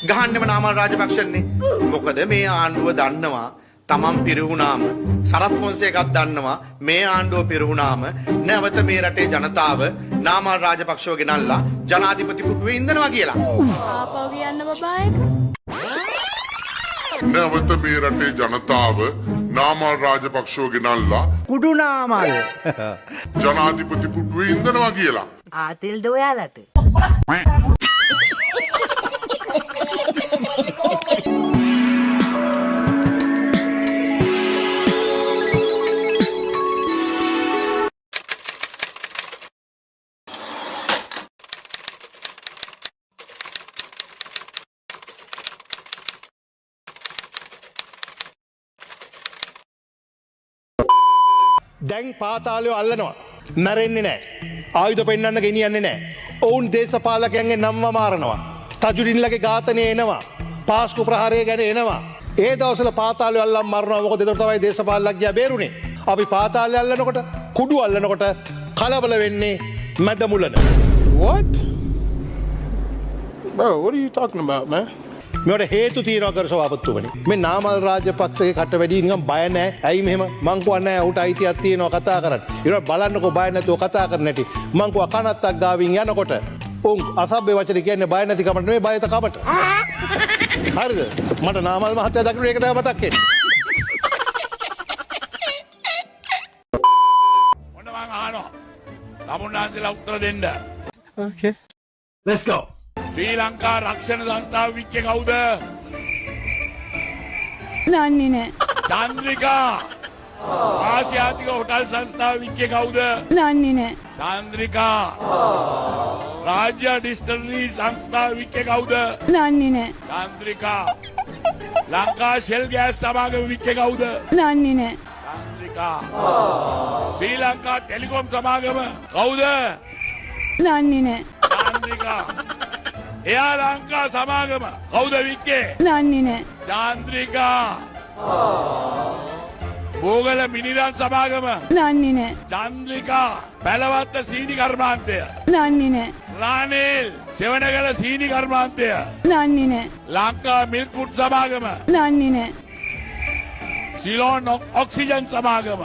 ගහන්නෙම නාමල් රාජපක්ෂනේ. මොකද මේ ආණ්ඩුව දන්නවා තමන් පිරිහුණාම සරත් පොන්සේකත් දන්නවා මේ ආණ්ඩුව පිරිහුණාම නැවත මේ රටේ ජනතාව නාමල් රාජපක්ෂව ගෙනල්ලා ජනාධිපති පුටුවේ ඉඳනවා කියලා. ආපහු කියන්න බබායි. නැවත මේ රටේ ජනතාව නාමල් රාජපක්ෂව ගෙනල්ලා කුඩු නාමල් ජනාධිපති පුටුවේ ඉඳනවා කියලා. ආතෙල්ද ඔයාලට? දැන් පාතාලය අල්ලනවා. මැරෙන්නේ නැහැ. ආයුධ පෙන්වන්න ගෙනියන්නේ නැහැ. ඔවුන් දේශපාලකයන්ගේ නම්ව මාරනවා. තජුරින්ලගේ ඝාතනය එනවා. පාස්කු ප්‍රහාරය ගැන එනවා. ඒ දවස්වල පාතාලය අල්ලන් මරනවා. මොකද ඒතර තමයි දේශපාලකයා බේරුනේ. අපි පාතාලය අල්ලනකොට, කුඩු අල්ලනකොට කලබල වෙන්නේ මැද මුලන. What? Bro, what are you talking about, man? මේකට හේතු තියෙනවා කර සභාපතිතුමනි. මේ නාමල් රාජපක්ෂගේ කට වැඩි නිකන් බය නැහැ. ඇයි මෙහෙම? මං කියන්නේ ඌට අයිතියක් තියෙනවා කතා කරන්න. ඊට බලන්නකෝ බය නැතුව කතා කරන්න ඇති. මං කව කනත්තක් ගාවින් යනකොට උන් අසභ්‍ය වචන කියන්නේ බය නැති කමට නෙවෙයි බයත කමට. හරිද? මට නාමල් මහත්තයා දකින්න ඒක තමයි මතක් වෙන්නේ. මොන මං අහනවා. තමුන්නාන්සලා උත්තර දෙන්න. Okay. Let's go. ශ්‍රී ලංකා රක්ෂණ සංස්ථාව වික්කේ කවුද? දන්නේ නෑ. චන්ද්‍රිකා. ආසියාතික හොටල් සංස්ථාව වික්කේ කවුද? දන්නේ නෑ. චන්ද්‍රිකා. රාජ්‍ය ඩිස්ටිලරි සංස්ථාව වික්කේ කවුද? දන්නේ නෑ. චන්ද්‍රිකා. ලංකා ෂෙල් ගෑස් සමාගම වික්කේ කවුද? දන්නේ නෑ. චන්ද්‍රිකා. ශ්‍රී ලංකා ටෙලිකොම් සමාගම කවුද? දන්නේ නෑ. චන්ද්‍රිකා. එයා ලංකා සමාගම කවුද වික්කේ? දන්නේ නෑ. චන්ද්‍රිකා. බෝගල මිනිරන් සමාගම දන්නේ නෑ. චන්ද්‍රිකා. පැලවත්ත සීනි කර්මාන්තය දන්නේ නෑ. රානේල් සෙවණගල සීනි කර්මාන්තය දන්නේ නෑ. ලංකා මිල්ක් ෆුඩ් සමාගම දන්නේ නෑ. සිලෝන් ඔක්සිජන් සමාගම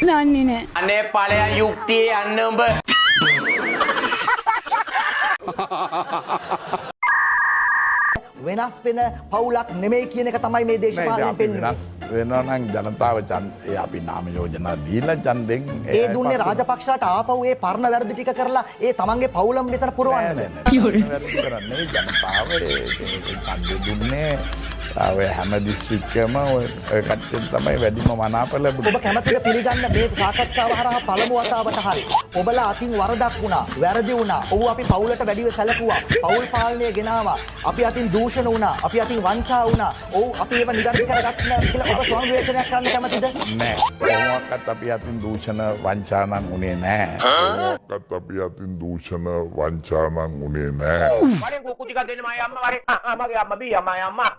දන්නේ නෑ. අනේ ඵලයන් යුක්තියේ යන්න උඹ වෙනස් වෙන පවුලක් නෙමෙයි කියන එක තමයි මේ දේශපාලනයෙන් පෙන්වන්නේ. වෙනවා නම් ජනතාව අපි නාම යෝජනා දීලා ඡන්දෙන් ඒ දුන්නේ රාජපක්ෂලාට ආපහු ඒ පරණ වැරදි ටික කරලා ඒ තමන්ගේ පවුලම විතර පුරවන්නද? වැරදි කරන්නේ ජනතාව ඡන්දෙ දුන්නේ ඔය හැම දිස්ත්‍රික්කයම ඔය කට්ටිය තමයි වැඩිම මනාප ලැබුණේ. ඔබ කැමතිද පිළිගන්න මේ සාකච්ඡාව හරහා පළමු වතාවට හරි ඔබලා අතින් වරදක් වුණා, වැරදි වුණා. ඔව් අපි පවුලට වැඩිව සැලකුවා. පවුල් පාලනය ගෙනාවා. අපි අතින් දූෂණ වුණා. අපි අතින් වංචා වුණා. ඔව් අපි ඒව නිගන්ධ කරගත්තා කියලා ඔබ සංවේදනයක් කරන්න කැමතිද? නෑ. කොහොමවත් අපි අතින් දූෂණ වංචා නම් උනේ නෑ. කොහොමවත් අපි අතින් දූෂණ වංචා නම් උනේ නෑ. වරේ කුකු ටිකක් දෙන්න මගේ අම්මා වරේ මගේ අම්මා බී අම්මා අම්මා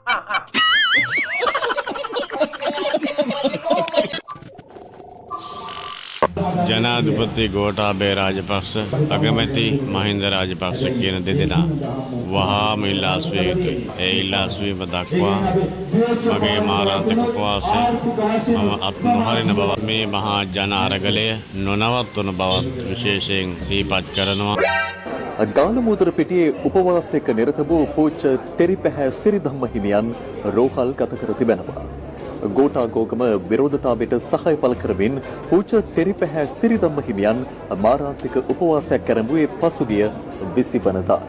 ජනාධිපති ගෝඨාභය රාජපක්ෂ අගමැති මහින්ද රාජපක්ෂ කියන දෙදෙනා වහාම ඉල්ලාස්විය යුතුයි. ඒ ඉල්ලාස්වීම දක්වා මගේ මාරාන්තික උපවාසය මම අත් නොහරින බව මේ මහා ජන අරගලය නොනවත්වන බවත් විශේෂයෙන් සිහිපත් කරනවා. දානමෝදර පිටියේ උපවාසයක නිරත වූ පූජ්‍ය තෙරිපැහැ සිරිධම්ම හිමියන් රෝහල් ගත කර තිබෙනවා. ගෝඨාගෝගම විරෝධතාවයට සහාය පළ කරමින් පූජ්‍ය තෙරිපැහැ සිරිධම්ම හිමියන් මාරාන්තික උපවාසයක් කරඹුවේ පසුගිය 20 වනදා.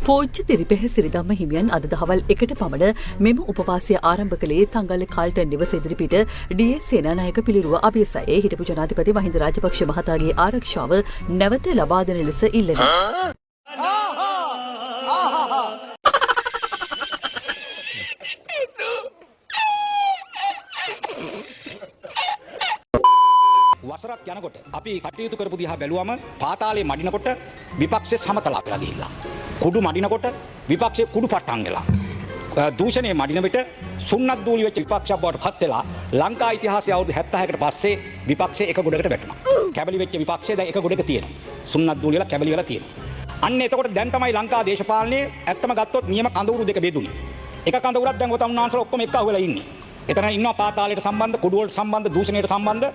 පූජ්‍ය තිරිපැහැ සිරිධම්ම හිමියන් අද දහවල් 1ට පමණ මෙම උපවාසය ආරම්භ කළේ තංගල්ල කාල්ටන් නිවස ඉදිරිපිට ඩී.එස්. සේනානායක පිළිරුව අභියසයේ හිටපු ජනාධිපති මහින්ද රාජපක්ෂ මහතාගේ ආරක්ෂාව නැවත ලබා දෙන ලෙස ඉල්ලනවා. වසරක් යනකොට අපි කටයුතු කරපු දිහා බැලුවම පාතාලේ මඩිනකොට විපක්ෂයේ සමතලා වෙලා ගිහිල්ලා. කුඩු මඩිනකොට විපක්ෂයේ කුඩු පට්ටම් වෙලා. දූෂණයේ මඩින විට සුන්නත් දූලි වෙච්ච විපක්ෂයක් බවට පත් වෙලා ලංකා ඉතිහාසයේ අවුරුදු 70කට පස්සේ විපක්ෂයේ එක ගොඩකට වැටුණා. කැබලි වෙච්ච විපක්ෂය දැන් එක ගොඩක තියෙනවා. සුන්නත් දූලි වල කැබලි වල තියෙනවා. අන්න එතකොට දැන් තමයි ලංකා දේශපාලනයේ ඇත්තම ගත්තොත් නියම කඳවුරු දෙක බෙදුනේ. එක කඳවුරක් දැන් ඔතමුන්නාන්සලා ඔක්කොම එක්ක අහුවෙලා ඉන්නේ. එතන ඉන්නවා පාතාලයට සම්බන්ධ, කුඩු වලට සම්බන්ධ, දූෂණයට සම්බන්ධ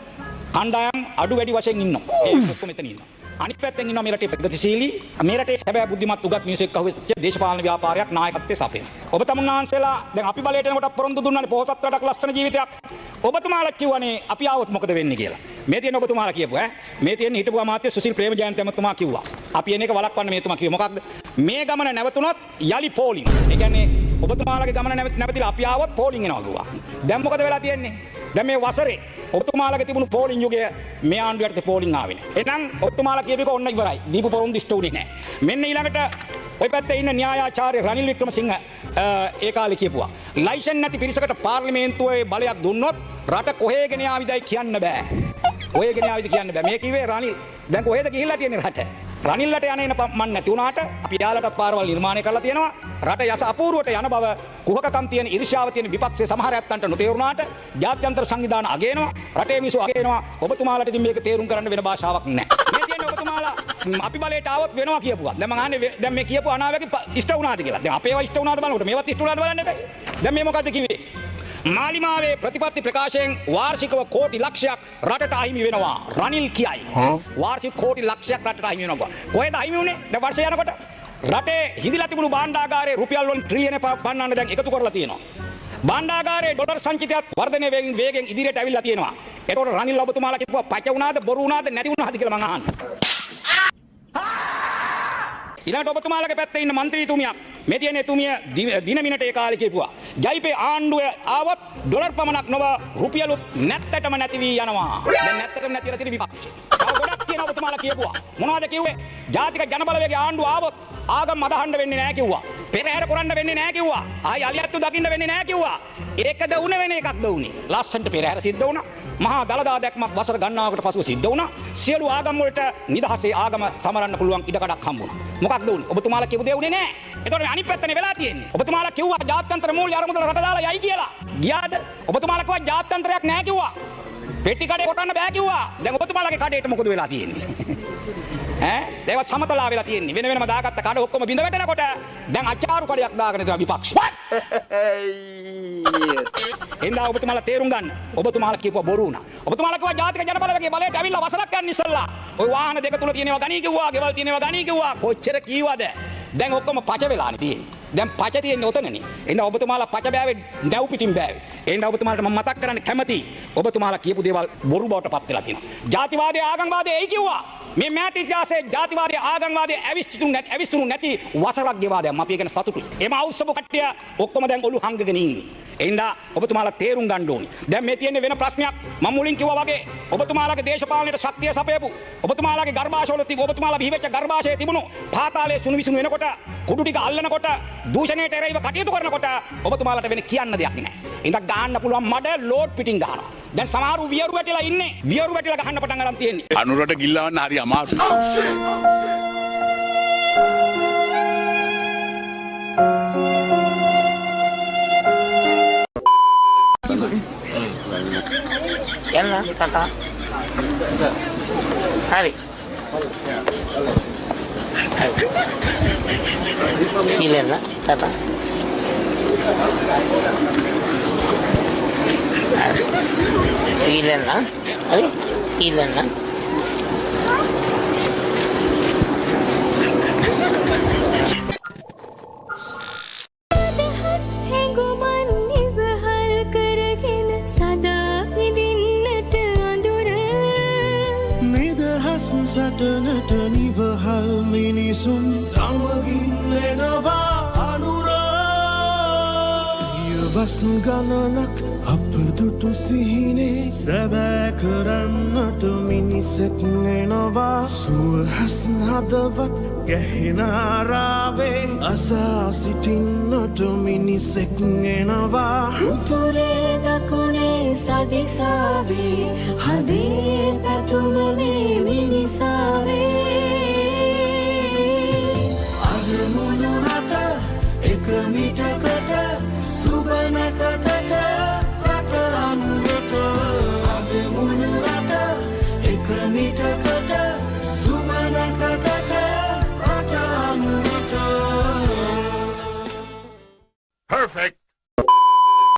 කණ්ඩායම් අඩු වැඩි වශයෙන් ඉන්නවා. ඒ ඔක්කොම එතන ඉන්නවා. අනිත් පැත්තෙන් ඉන්නවා මේ රටේ ප්‍රගතිශීලී, මේ රටේ හැබැයි බුද්ධිමත් උගත් මිනිස්සු එක්ක අහුවෙච්ච දේශපාලන ව්‍යාපාරයක් නායකත්වයේ සපයන. ඔබතුමුන්නාන්සලා දැන් අපි බලයට එනකොට පොරොන්දු දුන්නානේ පොහොසත් රටක් ලස්සන ජීවිතයක්. ඔබතුමාලා කිව්වනේ අපි ආවොත් මොකද වෙන්නේ කියලා. මේ තියෙන ඔබතුමාලා කියපු මේ තියෙන හිටපු අමාත්‍ය සුසිල් ප්‍රේමජයන්ත ඇමතුමා කිව්වා. අපි එන එක වළක්වන්න මේ තුමා කිව්වේ මොකක්ද? මේ ගමන නැවතුනොත් යලි පෝලිං. ඒ කියන්නේ ඔබතුමාලගේ ගමන නැවතිලා අපි ආවොත් පෝලිං එනවා කිව්වා. දැන් මොකද වෙලා තියෙන්නේ? දැන් මේ වසරේ ඔබතුමාලගේ තිබුණු පෝලිං යුගය මේ ආණ්ඩුවට පෝලිං ආවේ නෑ. එහෙනම් ඔබතුමාලා කියපේක ඔන්න ඉවරයි. දීපු පොරොන්දු ඉෂ්ට උනේ නෑ. මෙන්න ඊළඟට ඔය පැත්තේ ඉන්න න්‍යායාචාර්ය රනිල් වික්‍රමසිංහ ඒ කාලේ කියපුවා. ලයිසන් නැති පිරිසකට පාර්ලිමේන්තුවේ බලයක් දුන්නොත් රට කොහෙගෙන යාවිදයි කියන්න බෑ. කොහෙගෙන යාවිද කියන්න බෑ. මේ කිව්වේ රනිල්. දැන් කොහෙද ගිහිල්ලා තියෙන්නේ රට? රනිල්ලට යන්නේ මන් නැති වුණාට අපි යාලටත් පාරවල් නිර්මාණය කරලා තියෙනවා. රට යස අපූර්වට යන බව කුහකකම් තියෙන ඉරිෂාව තියෙන විපක්ෂයේ සමහර ඇත්තන්ට නොතේරුණාට ජාත්‍යන්තර සංවිධාන අගයනවා. රටේ මිනිස්සු අගයනවා. ඔබතුමාලට ඉතින් මේක තේරුම් කරන්න වෙන භාෂාවක් නැහැ. මේ තියෙන්නේ ඔබතුමාලා අපි බලයට ආවොත් වෙනවා කියපුවා. දැන් මම අහන්නේ දැන් මේ කියපු අනාවැකි ඉෂ්ට වුණාද කියලා. දැන් අපේවා ඉෂ්ට වුණාද බලනකොට මේවත් ඉෂ්ට වුණාද බලන්න එපා. දැන් මේ මොකද්ද කිව්වේ? මාලිමාවේ ප්‍රතිපත්ති ප්‍රකාශයෙන් වාර්ෂිකව කෝටි ලක්ෂයක් රටට අහිමි වෙනවා. රනිල් කියයි. වාර්ෂික කෝටි ලක්ෂයක් රටට අහිමි වෙනවා. කොහෙද අහිමි වුනේ? දැන් වර්ෂය යනකොට රටේ හිඳිලා තිබුණු භාණ්ඩාගාරයේ රුපියල් වලින් ට්‍රිලියන පන්නන්න දැන් එකතු කරලා තියෙනවා. භාණ්ඩාගාරයේ ඩොලර් සංචිතයත් වර්ධනය වේගෙන් ඉදිරියට ඇවිල්ලා තියෙනවා. ඒතකොට රනිල් ඔබතුමාලා කිව්වා පච වුණාද බොරු වුණාද නැති වුණාද කියලා මං අහන්නේ. ඊළඟට ඔබතුමාලගේ පැත්තේ ඉන්න മന്ത്രിතුමියක් මේ තියෙන එතුමිය දිනමිනට ඒ කාලේ කියපුවා ජයිපේ ආණ්ඩුව ආවත් ඩොලර් පමණක් නොව රුපියලුත් නැත්තටම නැති වී යනවා. දැන් නැත්තටම නැතිලා තියෙන විපක්ෂය. තව ගොඩක් තියෙන ඔබතුමාලා කියපුවා. මොනවද කිව්වේ? ජාතික ජනබලවේගයේ ආණ්ඩුව ආවොත් ආගම් අදහන්න වෙන්නේ නැහැ කිව්වා. පෙරහැර කරන්න වෙන්නේ නැහැ කිව්වා. ආයි අලියත්තු දකින්න වෙන්නේ නැහැ කිව්වා. ඒකද උන වෙන එකක්ද උනේ. ලස්සන්ට පෙරහැර සිද්ධ වුණා. මහා දළදා දැක්මක් වසර ගණනාවකට පසුව සිද්ධ වුණා. සියලු ආගම් වලට නිදහසේ ආගම සමරන්න පුළුවන් ඉඩකඩක් හම්බුණා. මොකක්ද උනේ? ඔබතුමාලා කියපු දේ උනේ නැහැ. ඒතකොට අනිත් පැත්තනේ වෙලා තියෙන්නේ. ඔබතුමාලා කිව්වා ජාත්‍යන්තර මූල්‍ය අරමුදල රට දාලා යයි කියලා. ගියාද? ඔබතුමාලා කිව්වා ජාත්‍යන්තරයක් නැහැ කිව්වා. පෙට්ටි කඩේ කොටන්න බෑ කිව්වා. දැන් ඔබතුමාලාගේ කඩේට මොකද වෙලා තියෙන්නේ? ඒවත් සමතලා වෙලා තියෙන්නේ. වෙන වෙනම දාගත්ත කඩ ඔක්කොම බිඳ වැටෙනකොට දැන් අචාරු කඩයක් දාගෙන ඉඳලා විපක්ෂ. එන්දා ඔබතුමාලා තේරුම් ගන්න. ඔබතුමාලා කියපුවා බොරු වුණා. ඔබතුමාලා කිව්වා ජාතික ජනබලවේගයේ බලයට ඇවිල්ලා වසරක් යන්න ඉස්සෙල්ලා ওই වාහන දෙක තුල තියෙනවා ගණී කිව්වා, ගෙවල් තියෙනවා ගණී කිව්වා. කොච්චර කීවද? දැන් ඔක්කොම පච වෙලානේ තියෙන්නේ. දැන් පච තියෙන්නේ ඔතනනේ. එහෙනම් ඔබතුමාලා පච බෑවේ නැව් පිටින් බෑවේ. එහෙනම් ඔබතුමාලට මම මතක් කරන්න කැමතියි. ඔබතුමාලා කියපු දේවල් බොරු බවට පත් වෙලා තියෙනවා. ජාතිවාදී ආගම්වාදී එයි කිව්වා. මේ මෑත ඉතිහාසයේ ජාතිවාදී ආගම්වාදී ඇවිස්සුණු නැති වසරක් ගෙවා දැම්ම අපි ඒකන සතුටුයි. එම අවශ්‍යම කට්ටිය ඔක්කොම දැන් ඔලු හංගගෙන ඉන්නේ. එහෙනම් ඔබතුමාලා තේරුම් ගන්න ඕනි. දැන් මේ තියෙන වෙන ප්‍රශ්නයක් මම මුලින් කිව්වා වගේ ඔබතුමාලාගේ දේශපාලනයට ශක්තිය සපයපු ඔබතුමාලාගේ ගර්භාෂවල තිබු ඔබතුමාලා බිහිවෙච්ච ගර්භාෂයේ තිබුණු පාතාලයේ සුණු විසුණු වෙනකොට කුඩු ටික අල්ලනකොට දූෂණයට එරෙහිව කටයුතු කරනකොට ඔබතුමාලාට වෙන කියන්න දෙයක් නැහැ. ඉඳක් ගහන්න පුළුවන් මඩ ලෝඩ් පිටින් ගහනවා. දැන් සමහරු වියරු වැටිලා ඉන්නේ. වියරු වැටිලා ගහන්න පටන් ගන්න තියෙන්නේ. අනුරට ගිල්ලවන්න හරි අමාරුයි. යන්න තාතා. හරි. ඉලෙන්න තාතා. ඉලෙන්න. හරි. ඉලෙන්න. සටනට නිවහල් මිනිසුන් සමගින් එනවා අනුරායවස් ගණනක් අප දුටු සිහිනේ සැබෑ කරන්නට මිනිසෙක් එනවා සුවහස් හදවත් ගැහෙනාරාවේ අසා සිටින්නට මිනිසෙක් එනවා උතුරේ දකුණේ සදිසාවේ හදේ පැතුම මේ මිනිසාවේ අදමුණු රට එක මිටකට සුබනකතට රට අනුරට අදමුණු රට එක මිටකට සුබනකතට රට Perfect.